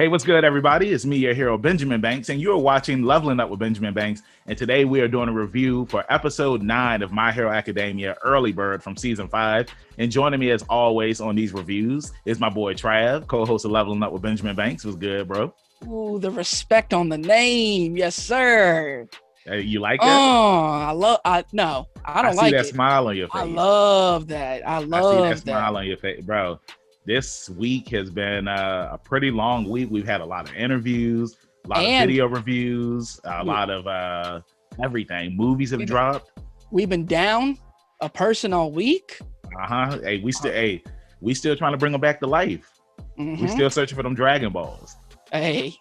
Hey, what's good, everybody? It's me, your hero, Benjamin Banks, and you're watching Leveling Up with Benjamin Banks. And today we are doing a review for episode 9 of My Hero Academia Early Bird from season 5. And joining me, as always, on these reviews is my boy Trav, co-host of Leveling Up with Benjamin Banks. What's good, bro? Ooh, the respect on the name. Yes, sir. You like that? I don't see like that it. smile on your I face. love that. I see that smile on your face, bro. This week has been a pretty long week. We've had a lot of interviews, a lot of video reviews, a lot of everything. Movies have dropped. We've been down a person all week. Hey, we still trying to bring them back to life. Mm-hmm. We still searching for them Dragon Balls. Hey.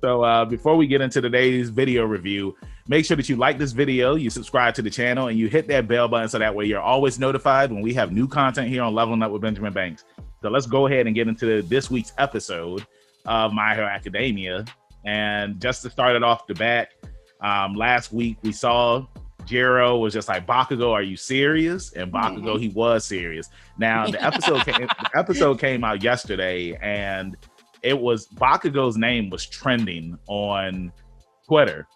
So before we get into today's video review, make sure that you like this video, you subscribe to the channel, and you hit that bell button so that way you're always notified when we have new content here on Leveling Up with Benjamin Banks. So let's go ahead and get into this week's episode of My Hero Academia. And just to start it off the bat, last week we saw Jiro was just like, Bakugo, are you serious? And Bakugo, he was serious. Now, the episode came out yesterday, and it was Bakugo's name was trending on Twitter.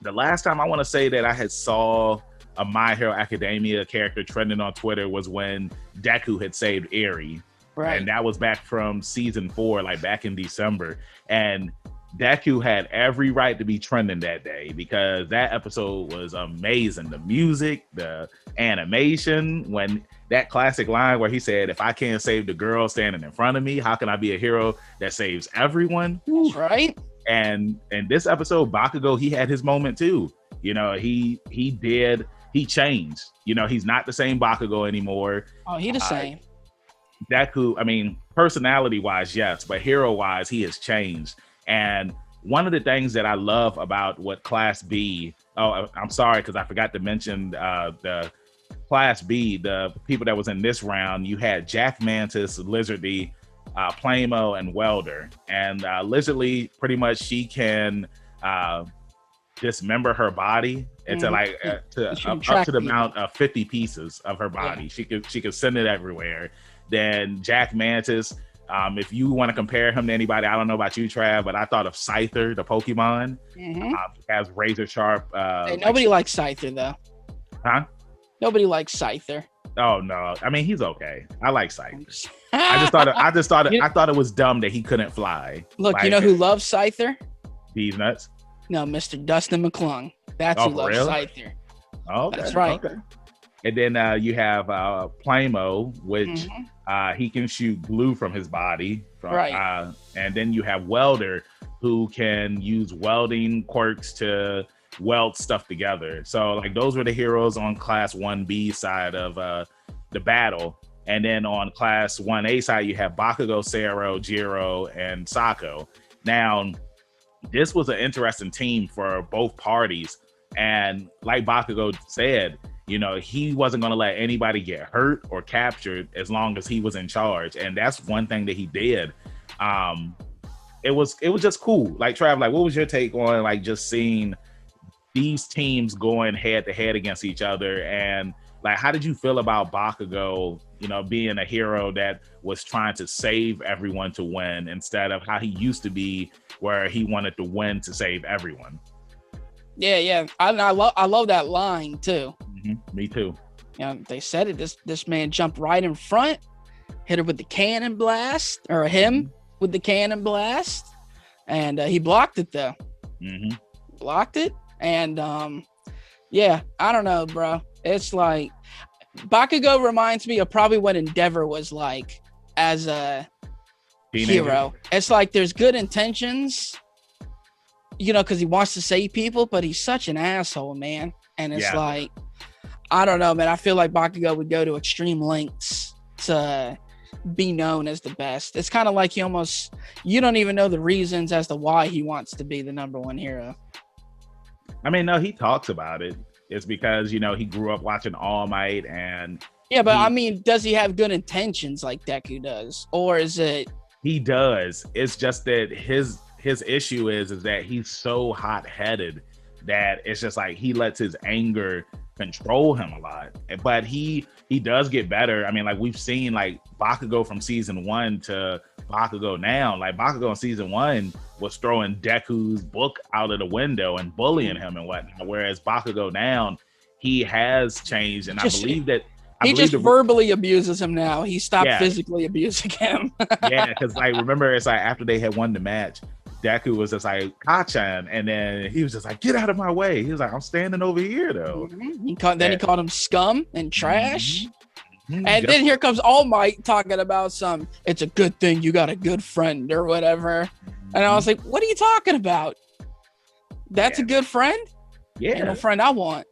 The last time I want to say that I had saw a My Hero Academia character trending on Twitter was when Deku had saved Eri. Right. And that was back from season 4, like back in December. And Deku had every right to be trending that day because that episode was amazing. The music, the animation, when that classic line where he said, if I can't save the girl standing in front of me, how can I be a hero that saves everyone? That's right. And this episode, Bakugo, he had his moment too. You know, he changed. You know, he's not the same Bakugo anymore. Oh, he the same. Deku, I mean, personality-wise, yes, but hero-wise, he has changed. And one of the things that I love about what Class B, I'm sorry, because I forgot to mention the Class B, the people that was in this round, you had Jack Mantis, Lizardy, Playmo, and Welder. And Lizardly, pretty much she can dismember her body into up to the amount of 50 pieces of her body. Yeah. She could send it everywhere. Then Jack Mantis, if you want to compare him to anybody, I don't know about you, Trav, but I thought of Scyther, the Pokemon. Has razor sharp. Nobody likes Scyther though. Huh? Nobody likes Scyther. Oh no! I mean, he's okay. I like Scyther. I thought it was dumb that he couldn't fly. Look, like, you know who loves Scyther? These nuts. No, Mr. Dustin McClung. That's who loves Scyther. Oh, okay. That's right. Okay. And then you have Playmo, which he can shoot glue from his body. Right. And then you have Welder, who can use welding quirks to weld stuff together. So like those were the heroes on Class 1B side of the battle. And then on Class 1A side, you have Bakugo, Sero, Jiro, and Sako. Now, this was an interesting team for both parties. And like Bakugo said, you know, he wasn't going to let anybody get hurt or captured as long as he was in charge. And that's one thing that he did. It was just cool. Like, Trav, like, what was your take on like just seeing these teams going head to head against each other? And like, how did you feel about Bakugo, you know, being a hero that was trying to save everyone to win instead of how he used to be where he wanted to win to save everyone? Yeah. I love that line too. Mm-hmm. Me too. Yeah, they said it. This man jumped right in front, hit her with the cannon blast, or him with the cannon blast, and he blocked it though. Mm-hmm. Blocked it, and I don't know, bro. It's like Bakugo reminds me of probably what Endeavor was like as a hero. It's like there's good intentions, you know, because he wants to save people, but he's such an asshole, man. And it's like, I don't know, man. I feel like Bakugo would go to extreme lengths to be known as the best. It's kind of like you don't even know the reasons as to why he wants to be the number one hero. I mean, no, he talks about it. It's because, you know, he grew up watching All Might and... Yeah, but I mean, does he have good intentions like Deku does? Or is it... He does. It's just that his issue is that he's so hot-headed that it's just like he lets his anger control him a lot. But he does get better. I mean, like we've seen like Bakugo from season 1 to Bakugo now. Like Bakugo in season 1 was throwing Deku's book out of the window and bullying him and whatnot. Whereas Bakugo now, he has changed, and I believe that he just verbally abuses him now. He stopped physically abusing him. Yeah, because like remember, it's like after they had won the match, Deku was just like Kachan, and then he was just like, "Get out of my way." He was like, "I'm standing over here, though." He called him scum and trash. And then here comes All Might talking about it's a good thing you got a good friend or whatever. And I was like, what are you talking about? That's a good friend? Yeah. Ain't no friend I want.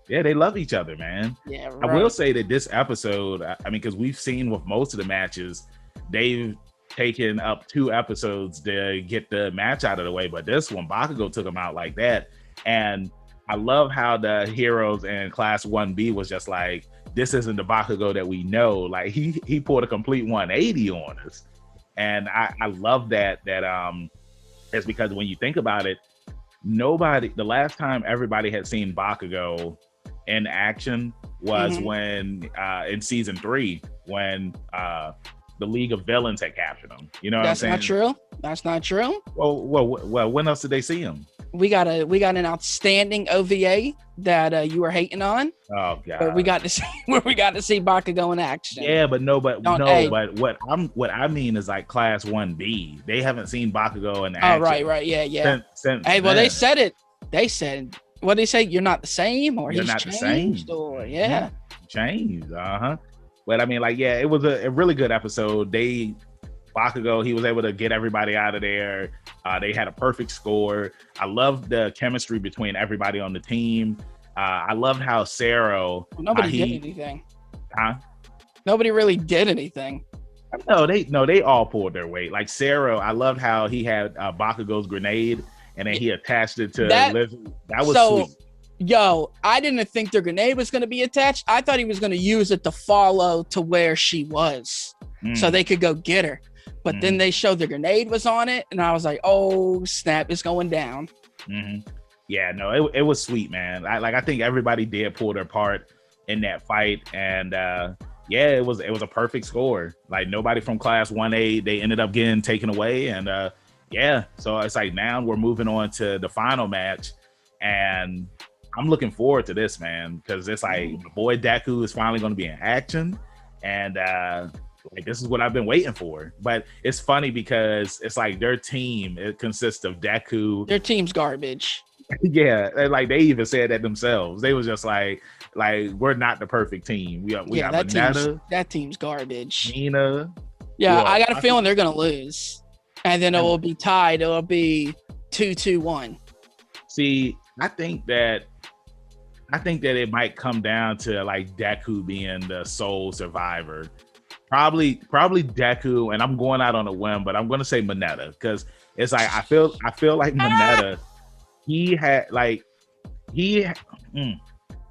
Yeah, they love each other, man. Yeah, right. I will say that this episode, I mean, because we've seen with most of the matches, they've taken up 2 episodes to get the match out of the way. But this one, Bakugo took them out like that. And I love how the heroes in Class 1B was just like, this isn't the Bakugo that we know. Like he pulled a complete 180 on us. And I love that it's because when you think about it, the last time everybody had seen Bakugo in action was when in season 3 when the League of Villains had captured him. You know what I'm saying? That's not true. Well, when else did they see him? We got an outstanding OVA that you were hating on. Oh god! But we got to see Bakugo in action. Yeah, but what I mean is like Class 1B. They haven't seen Bakugo in action. Oh right, yeah. Since well, they said it. They said, what did they say? You're not the same, or you're he's not changed, the same. Or changed. But I mean, like, yeah, it was a really good episode. Bakugo, he was able to get everybody out of there. They had a perfect score. I loved the chemistry between everybody on the team. I loved how Sero. Nobody did anything. Huh? Nobody really did anything. No, they all pulled their weight. Like Sero, I loved how he had Bakugo's grenade and then he attached it to Liz. That was sweet. Yo, I didn't think their grenade was going to be attached. I thought he was going to use it to follow to where she was so they could go get her. But then they showed the grenade was on it, and I was like, "Oh snap! It's going down." Yeah, no, it was sweet, man. I think everybody did pull their part in that fight, and it was a perfect score. Like nobody from Class 1A, they ended up getting taken away, and so it's like now we're moving on to the final match, and I'm looking forward to this, man, because it's like my boy Deku is finally going to be in action, and like this is what I've been waiting for. But it's funny because it's like their team, it consists of Deku. Their team's garbage. Yeah, like they even said that themselves. They was just like we're not the perfect team. We got Mineta. That team's garbage. Nina. Yeah, I got a feeling they're gonna lose, and then it will be tied. It will be 2-2-1. See, I think that it might come down to like Deku being the sole survivor. Probably Deku, and I'm going out on a whim, but I'm going to say Mineta because it's like I feel like Mineta.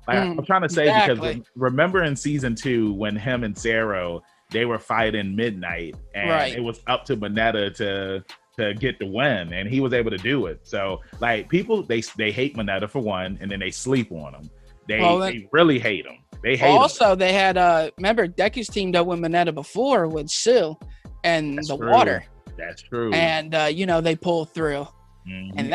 I'm trying to say because remember in season 2 when him and Sero they were fighting Midnight, and it was up to Mineta to get the win, and he was able to do it. So like people they hate Mineta for one, and then they sleep on him. They really hate him. They hate him. They had remember Deku's teamed up with Mineta before with Sil and That's the true. Water. That's true. And they pulled through. And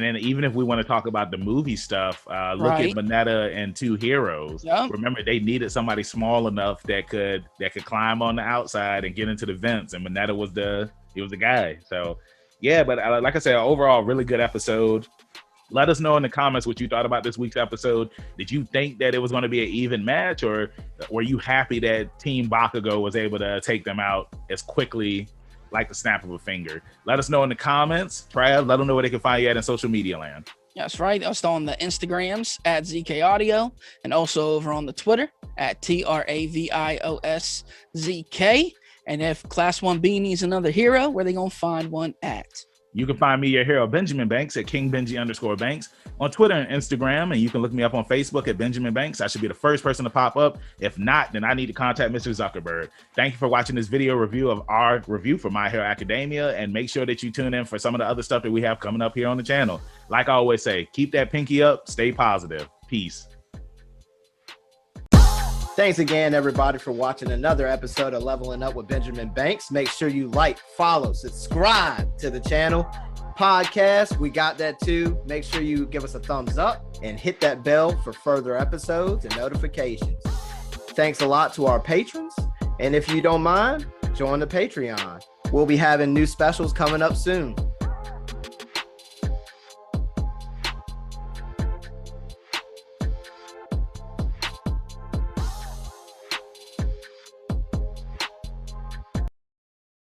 then even if we want to talk about the movie stuff, look at Mineta and Two Heroes. Yep. Remember, they needed somebody small enough that could climb on the outside and get into the vents, and Mineta was the guy. So yeah, but like I said, overall, really good episode. Let us know in the comments what you thought about this week's episode. Did you think that it was going to be an even match, or were you happy that Team Bakugo was able to take them out as quickly like the snap of a finger? Let us know in the comments. Trav, let them know where they can find you at in social media land. That's right. Also on the Instagrams at ZK Audio, and also over on the Twitter at TRAVIOSZK. And if Class 1B needs another hero, where they going to find one at? You can find me, your hero, Benjamin Banks, at KingBenji_Banks on Twitter and Instagram. And you can look me up on Facebook at Benjamin Banks. I should be the first person to pop up. If not, then I need to contact Mr. Zuckerberg. Thank you for watching this video review of our review for My Hero Academia. And make sure that you tune in for some of the other stuff that we have coming up here on the channel. Like I always say, keep that pinky up, stay positive. Peace. Thanks again, everybody, for watching another episode of Leveling Up with Benjamin Banks. Make sure you like, follow, subscribe to the channel. Podcast, we got that too. Make sure you give us a thumbs up and hit that bell for further episodes and notifications. Thanks a lot to our patrons. And if you don't mind, join the Patreon. We'll be having new specials coming up soon.